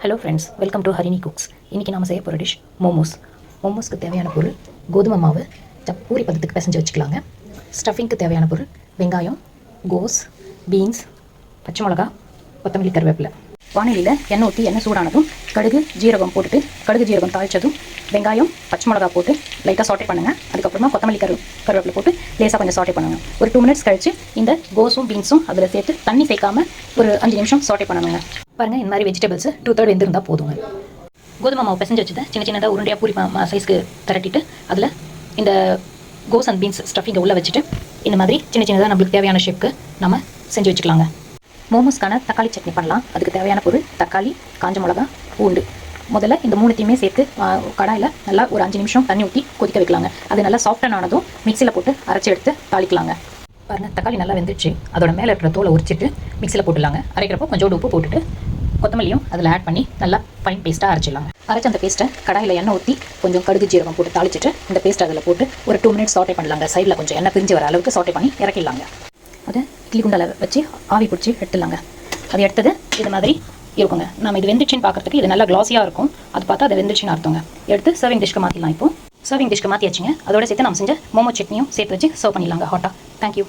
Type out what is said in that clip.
Hello friends, welcome to Harini cooks. இன்றைக்கி நம்ம செய்ய போகிற டிஷ் மோமோஸ். மோமோஸ்க்கு தேவையான பொருள் கோதுமை மாவு பூரி பதத்துக்கு பிசைஞ்சு வச்சுக்கலாங்க. ஸ்டஃபிங்க்கு தேவையான பொருள் வெங்காயம், கோஸ், பீன்ஸ், பச்சை மிளகா, கொத்தமல்லி, கருவேப்பிலை. வானிலையில் எண்ணெய் ஊற்றி எண்ணெய் சூடானதும் கடுகு ஜீரகம் போட்டுட்டு கடுகு ஜீரகம் தாளித்ததும் வெங்காயம், பச்சை மிளகா போட்டு லைட்டாக சாட்டே பண்ணுங்கள். அதுக்கப்புறமா கொத்தமல்லி கருவேப்பிலை போட்டு லேசாக கொஞ்சம் சாட்டே பண்ணுங்கள். ஒரு 2 மினிட்ஸ் கழித்து இந்த கோஸும் பீன்ஸும் அதில் சேர்த்து தண்ணி சேர்க்காமல் ஒரு 5 நிமிஷம் சாட்டே பண்ணணுங்க. பாருங்கள், இந்த மாதிரி வெஜிடபிள்ஸ் 2/3 வெந்திருந்தால் போதுங்க. கோதுமை மாவு பிசைஞ்சு வச்சதை சின்ன சின்னதாக உருண்டையாக பூரி சைஸ்க்கு திரட்டிட்டு அதில் இந்த கோஸ் அண்ட் பீன்ஸ் ஸ்டஃபிங்கை உள்ளே வச்சுட்டு இந்த மாதிரி சின்ன சின்னதாக நம்மளுக்கு தேவையான ஷேப்க்கு நம்ம செஞ்சு வச்சுக்கலாங்க. மோமோஸ்க்கான தக்காளி சட்னி பண்ணலாம். அதுக்கு தேவையான பொருள் தக்காளி, காஞ்ச மிளகா, பூண்டு. முதல்ல இந்த 3த்தையுமே சேர்த்து கடாயில் நல்லா ஒரு 5 நிமிஷம் தண்ணி ஊற்றி கொதிக்க வைக்கலாங்க. அது நல்லா சாஃப்டான ஆனதும் மிக்சியில் போட்டு அரைச்சி எடுத்து தாளிக்கலாங்க. பாருங்கள், தக்காளி நல்லா வெந்துச்சு. அதோட மேலே இருக்கிற தோலை உரிச்சிட்டு மிக்சியில் போட்டுடலாங்க. அரைக்கிறப்போ கொஞ்சோண்டு உப்பு போட்டுட்டு கொத்தமல்லியும் அதில் ஆட் பண்ணி நல்லா ஃபைன் பேஸ்ட்டாக அரைச்சிடலாங்க. அரைச்ச அந்த பேஸ்ட்டை கடாயில் எண்ணெய் ஊற்றி கொஞ்சம் கடுகு ஜீரகம் போட்டு தாளிச்சிட்டு இந்த பேஸ்ட் அதில் போட்டு ஒரு 2 மினிட்ஸ் சாட்டே பண்ணலாங்க. சைடில் கொஞ்சம் எண்ணெய் பிரிஞ்சு வர அளவுக்கு சாட்டே பண்ணி இறக்கிடலாங்க. அதை இட்லி குண்டால வச்சு ஆவி பிடிச்சி எடுத்துடலாங்க. அது எடுத்தது இது மாதிரி இருக்குங்க. நம்ம இது வெந்துச்சுன்னு பார்க்குறதுக்கு இது நல்லா கிளாஸியாக இருக்கும். அது பார்த்தா அது வெந்துச்சுன்னு அர்த்தங்க. எடுத்து சர்விங் டிஷ்க்கு மாற்றிடலாம். இப்போ சர்விங் டிஷ்க்கு மாற்றியாச்சுங்க. அதோட சேர்த்து நம்ம செஞ்ச மோமோ சட்னியும் சேர்த்து வச்சு சர்வ் பண்ணிடலாங்க ஹாட்டாக. தேங்க்யூ.